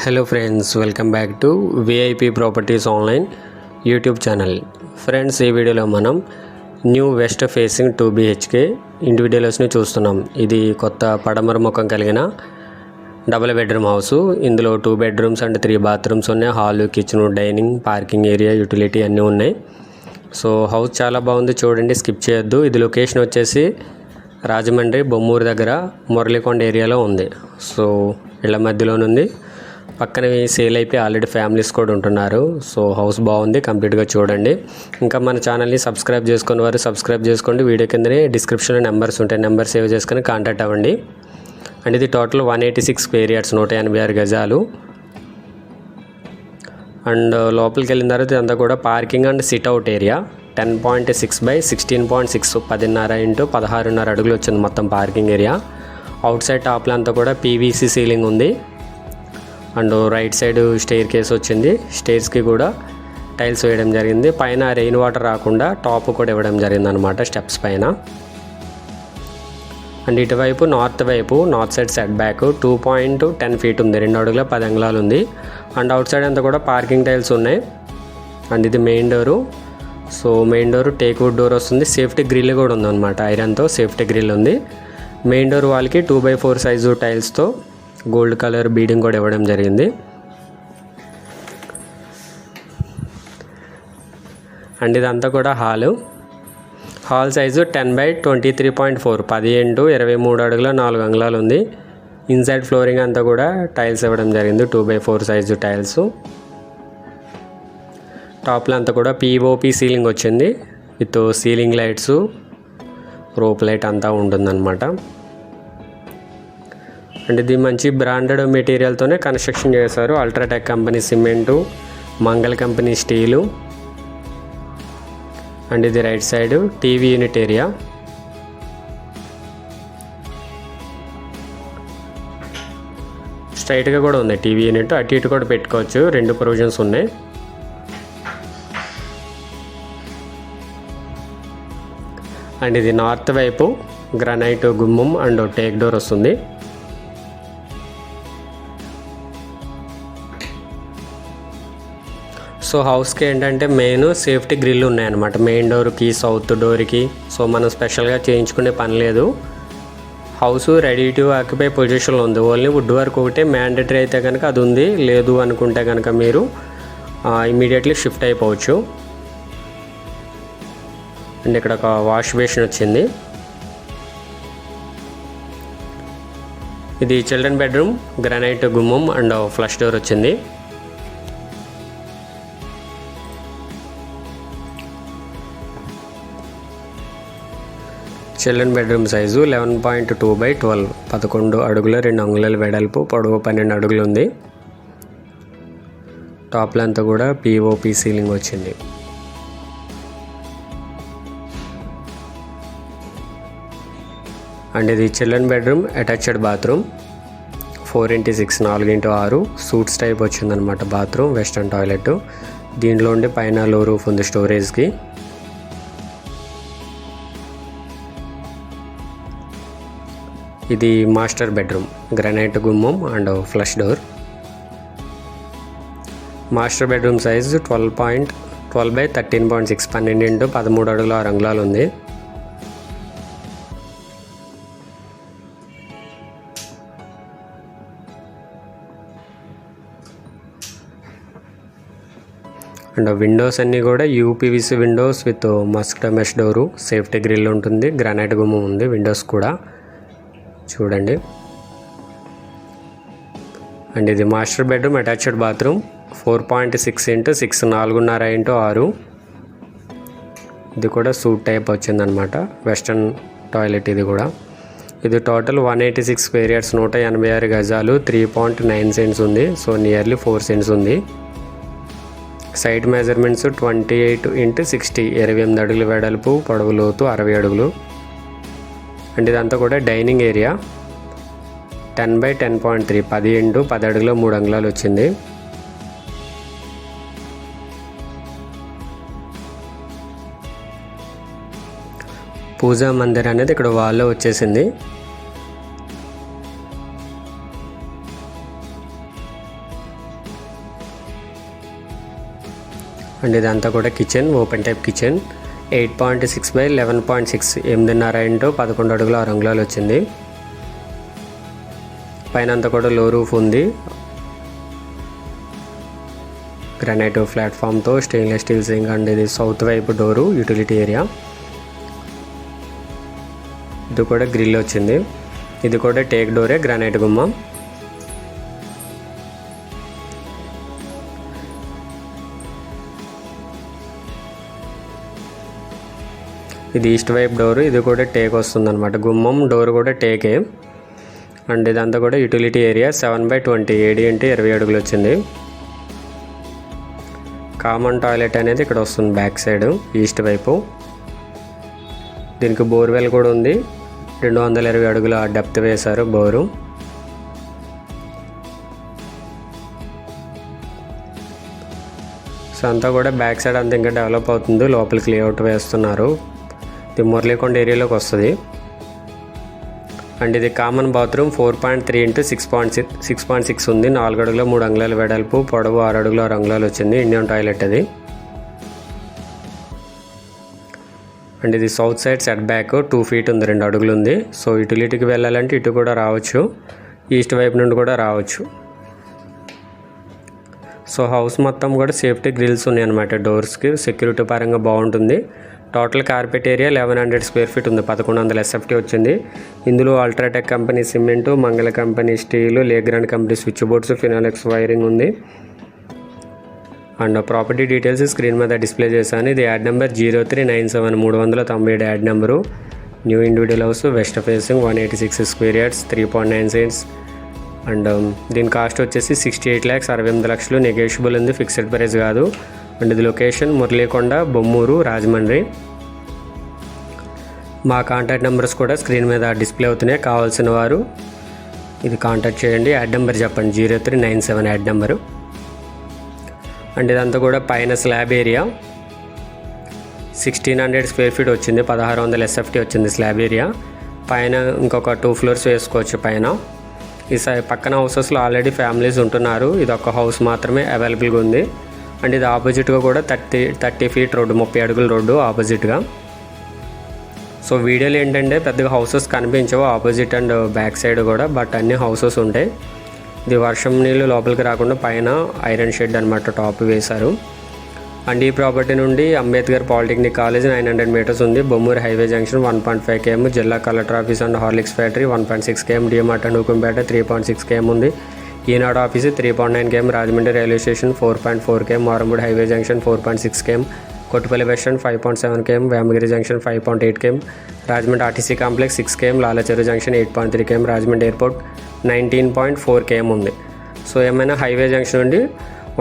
Hello friends, welcome back to VIP properties online YouTube channel. Friends, ఈ వీడియోలో మనం new west facing 2 BHK ఇండివిడ్యువల్స్ని చూస్తున్నాం. ఇది కొత్త పడమర ముఖం కలిగిన డబుల్ బెడ్రూమ్ హౌస్. ఇందులో 2 bedrooms అండ్ 3 bathrooms ఉన్నాయి. Hall, kitchen, dining, parking area, utility అన్నీ ఉన్నాయి. సో హౌస్ చాలా బాగుంది, చూడండి, స్కిప్ చేయొద్దు. ఇది లొకేషన్ వచ్చేసి రాజమండ్రి బొమ్మూరు దగ్గర మురళీకొండ ఏరియాలో ఉంది. సో ఇళ్ళ మధ్యలోనుంది. పక్కన సేల్ అయిపోయి ఆల్రెడీ ఫ్యామిలీస్ కూడా ఉంటున్నారు. సో హౌస్ బాగుంది, కంప్లీట్గా చూడండి. ఇంకా మన ఛానల్ని సబ్స్క్రైబ్ చేసుకుని వారు సబ్స్క్రైబ్ చేసుకోండి. వీడియో కిందనే డిస్క్రిప్షన్లో నెంబర్స్ ఉంటాయి, నెంబర్ సేవ్ చేసుకొని కాంటాక్ట్ అవ్వండి. అండ్ ఇది టోటల్ 186 square yards, 186 గజాలు. అండ్ లోపలికి వెళ్ళిన తర్వాత ఇదంతా కూడా parking and sit-out area. 10.6 by 16.6, 10.5 into 16.5 అడుగులు వచ్చింది మొత్తం పార్కింగ్ ఏరియా. అవుట్ సైడ్ టాప్లో అంతా కూడా పీవీసీ సీలింగ్ ఉంది. And right side stair case వచ్చింది. స్టెయిర్స్కి కూడా టైల్స్ వేయడం జరిగింది. పైన రెయిన్ వాటర్ రాకుండా టాప్ కూడా ఇవ్వడం జరిగింది అనమాట స్టెప్స్ పైన. అండ్ ఇటువైపు north side set back 2.10 feet ఉంది, 2 అడుగుల 10 అంగుళాలు ఉంది. అండ్ అవుట్ సైడ్ అంతా కూడా పార్కింగ్ టైల్స్ ఉన్నాయి. అండ్ ఇది main door. So main door teak wood door safety. సేఫ్టీ గ్రిల్ కూడా ఉందన్నమాట, ఐరన్తో సేఫ్టీ గ్రిల్ ఉంది. మెయిన్ డోర్ వాళ్ళకి 2x4 సైజు టైల్స్తో గోల్డ్ కలర్ బీడింగ్ కూడా ఇవ్వడం జరిగింది. అండ్ ఇదంతా కూడా హాల్ సైజు 10 by 23.4, 10 into 23 అడుగుల 4 అంగుళాలు ఉంది. ఇన్సైడ్ ఫ్లోరింగ్ అంతా కూడా టైల్స్ ఇవ్వడం జరిగింది, 2x4 సైజు టైల్స్. టాప్లో అంతా కూడా పిఓపి సీలింగ్ వచ్చింది with ceiling lights, rope light అంతా ఉంటుందన్నమాట. అండ్ ఇది మంచి బ్రాండెడ్ మెటీరియల్తోనే కన్స్ట్రక్షన్ చేశారు. UltraTech company cement, Mangala company steel. And ఇది right side TV unit area. స్ట్రైట్గా కూడా ఉంది టీవీ యూనిట్, అటు ఇటు కూడా పెట్టుకోవచ్చు, 2 ప్రొవిజన్స్ ఉన్నాయి. అండ్ ఇది నార్త్ వైపు గ్రానైట్ గుమ్మం అండ్ టేక్ డోర్ వస్తుంది. సో హౌస్కి ఏంటంటే మెయిన్ సేఫ్టీ గ్రిల్ ఉన్నాయన్నమాట, మెయిన్ డోర్కి, సౌత్ డోర్కి. సో మనం స్పెషల్గా చేయించుకునే పని లేదు. హౌస్ రెడీ టు ఆక్యుపై పొజిషన్లో ఉంది. ఓన్లీ వుడ్ వర్క్ ఒకటే మ్యాండేటరీ అయితే కనుక అది ఉంది, లేదు అనుకుంటే కనుక మీరు ఇమీడియట్లీ షిఫ్ట్ అయిపోవచ్చు. అండ్ ఇక్కడ ఒక వాష్ బేసిన్ వచ్చింది. ఇది చిల్డ్రన్ బెడ్రూమ్, గ్రానైట్ గుమ్మం అండ్ ఫ్లష్ డోర్ వచ్చింది. చిల్డ్రన్ బెడ్రూమ్ సైజు 11.2 by 12, 11 అడుగుల 2 అంగుళాల వెడల్పు, పొడవు 12 అడుగులు ఉంది. టాప్లో అంతా కూడా పిఓపి సీలింగ్ వచ్చింది. అండ్ ఇది children bedroom, attached bathroom, 4x6, 4x6 suits type వచ్చిందనమాట బాత్రూమ్, వెస్టర్న్ టాయిలెట్. దీంట్లో ఉండి పైన లో రూఫ్ ఉంది స్టోరేజ్కి. ఇది మాస్టర్ బెడ్రూమ్, గ్రానైట్ గుమ్మం and flush door. Master bedroom size 12 by 13.6, 12 into 13 అడుగుల 6 అంగుళాలు ఉంది. అండ్ విండోస్ అన్నీ కూడా UPVC windows with mosquito mesh door, safety grill ఉంటుంది, గ్రానైట్ గుమ్మం ఉంది. విండోస్ కూడా చూడండి. అండ్ ఇది master bedroom, attached bathroom, 4.6 into 6, 4.5 into 6. ఇది కూడా సూట్ టైప్ వచ్చిందనమాట, వెస్టర్న్ టాయిలెట్ ఇది కూడా. ఇది టోటల్ 186 square yards, 186 గజాలు, 3.9 cents ఉంది. సో నియర్లీ 4 cents ఉంది. సైడ్ మెజర్మెంట్స్ 28 into 60, 28 అడుగులు వెడల్పు, పొడవు లోతు 60 అడుగులు. అండ్ ఇదంతా కూడా డైనింగ్ ఏరియా, 10 by 10.3, 10 into 10 అడుగుల 3 అంగుళాలు వచ్చింది. పూజా మందిర్ అనేది ఇక్కడ వాల్లో వచ్చేసింది. అండ్ ఇదంతా కూడా kitchen, open type kitchen. 8.6 by 11.6, 8.5 x 11 అడుగుల 6 అంగుళాలు వచ్చింది. పైన అంతా కూడా లో రూఫ్ ఉంది. గ్రానైట్ ప్లాట్ఫామ్తో స్టెయిన్లెస్ స్టీల్ సింక్. అండ్ ఇది సౌత్ వైపు డోరు, యూటిలిటీ ఏరియా. ఇది కూడా గ్రిల్ వచ్చింది. ఇది కూడా టేక్ డోరే, గ్రానైట్ గుమ్మం. ఇది ఈస్ట్ వైపు డోరు. ఇది కూడా టేక్ వస్తుంది అనమాట. గుమ్మం డోర్ కూడా టేకే. అండ్ ఇదంతా కూడా యూటిలిటీ ఏరియా. 7/20, 7 x 20 అడుగులు వచ్చింది. కామన్ టాయిలెట్ అనేది ఇక్కడ వస్తుంది బ్యాక్ సైడ్ ఈస్ట్ వైపు. దీనికి బోర్వెల్ కూడా ఉంది. 220 అడుగుల డెప్త్ వేశారు బోరు. సో అంతా కూడా బ్యాక్ సైడ్ అంతా ఇంకా డెవలప్ అవుతుంది. లోపలికి లేఅవుట్ వేస్తున్నారు. ఇది మురళీకొండ ఏరియాలోకి వస్తుంది. అండ్ ఇది కామన్ బాత్రూమ్. 4.3 x 6.6 ఉంది. 4 అడుగుల 3 అంగుళాల వెడల్పు, పొడవు 6 అడుగుల 6 అంగుళాలు వచ్చింది. ఇండియన్ టాయిలెట్ అది. అండ్ ఇది south side set back 2 feet ఉంది, 2 అడుగులు ఉంది. సో యూటిలిటీకి వెళ్ళాలంటే ఇటు కూడా రావచ్చు, ఈస్ట్ వైపు నుండి కూడా రావచ్చు. సో హౌస్ మొత్తం కూడా సేఫ్టీ గ్రిల్స్ ఉన్నాయి అన్నమాట. డోర్స్కి సెక్యూరిటీ పరంగా బాగుంటుంది. Total carpet area 1100 square feet ఉంది. 1100 SFT వచ్చింది. ఇందులో UltraTech company cement, Mangala company steel, Legrand company switch boards, Finolex wiring ఉంది. అండ్ ప్రాపర్టీ డీటెయిల్స్ స్క్రీన్ మీద డిస్ప్లే చేశాను. ఇది ad number 0397, 397 ad number. New individual house, west facing, 186 square yards, 3.9 cents. And దీని cost వచ్చేసి 68 lakhs, 68 లక్షలు. నెగోషియబుల్ ఉంది, ఫిక్స్డ్ ప్రైస్ కాదు. And ఇది లొకేషన్ మురళీకొండ, బొమ్మూరు, రాజమండ్రి. మా కాంటాక్ట్ నెంబర్స్ కూడా స్క్రీన్ మీద డిస్ప్లే అవుతున్నాయి. కావాల్సిన వారు ఇది కాంటాక్ట్ చేయండి. యాడ్ నెంబర్ చెప్పండి, 0397 యాడ్ నెంబరు. అండ్ ఇదంతా కూడా పైన స్లాబ్ ఏరియా 1600 square feet వచ్చింది. 1600 SFT వచ్చింది స్లాబ్ ఏరియా. పైన ఇంకొక 2 floors వేసుకోవచ్చు పైన. ఈ పక్కన హౌసెస్లో ఆల్రెడీ ఫ్యామిలీస్ ఉంటున్నారు. ఇది ఒక హౌస్ మాత్రమే అవైలబుల్గా ఉంది. అండ్ ఇది ఆపోజిట్గా కూడా 30 feet రోడ్డు, 30 అడుగుల రోడ్డు ఆపోజిట్గా. సో వీడియోలు ఏంటంటే పెద్దగా హౌసెస్ కనిపించవు ఆపోజిట్ అండ్ బ్యాక్ సైడ్ కూడా, బట్ అన్ని హౌసెస్ ఉంటాయి. ఇది వర్షం నీళ్ళు లోపలికి రాకుండా పైన ఐరన్ షెడ్ అనమాట టాప్ వేశారు. అండ్ ఈ ప్రాపర్టీ నుండి అంబేద్కర్ పాలిటెక్నిక్ కాలేజ్ 900 meters ఉంది. బొమ్మూరు హైవే జంక్షన్ 1.5 km, జిల్లా collector office and Horlicks factory 1.6 km, DMart and Hukumpeta 3.6 km ఉంది. Eenadu office 3.9 km, Rajahmundry railway station 4.4 km, Maranguda highway junction 4.6 km, Kottupalli bus stand 5.7 km, Vemagiri junction 5.8 km, Rajahmundry RTC complex 6 km, Lalacheruvu junction 8.3 km, Rajahmundry airport 19.4 km ఉంది. So ఏమైనా highway junction నుండి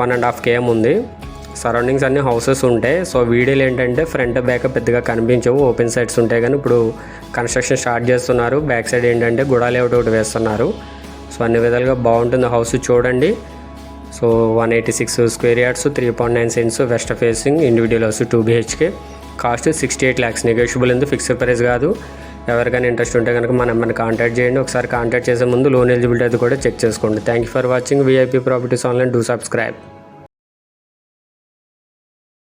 1.5 km ఉంది. Surroundings అన్ని houses ఉంటాయి. So వీడియోలు ఏంటంటే front back పెద్దగా కనిపించవు, ఓపెన్ సైడ్స్ ఉంటాయి. కానీ ఇప్పుడు కన్స్ట్రక్షన్ స్టార్ట్ చేస్తున్నారు. బ్యాక్ సైడ్ ఏంటంటే గుడా లేఅవుట్ ఒకటి వేస్తున్నారు. సో అన్ని విధాలుగా బాగుంటుంది హౌస్, చూడండి. So 186 square yards, 3.9 cents, west facing, individual house, 2 BHK. Cost 68 lakhs, negotiable ఉంది, ఫిక్స్డ్ ప్రైస్ కాదు. ఎవరికైనా ఇంట్రెస్ట్ ఉంటే కనుక మన నెంబర్ని కాంటాక్ట్ చేయండి. ఒకసారి కాంటాక్ట్ చేసే ముందు లోన్ ఎలిజిబిలిటీ అది కూడా చెక్ చేసుకోండి. Thank you for watching VIP Properties Online. Do subscribe.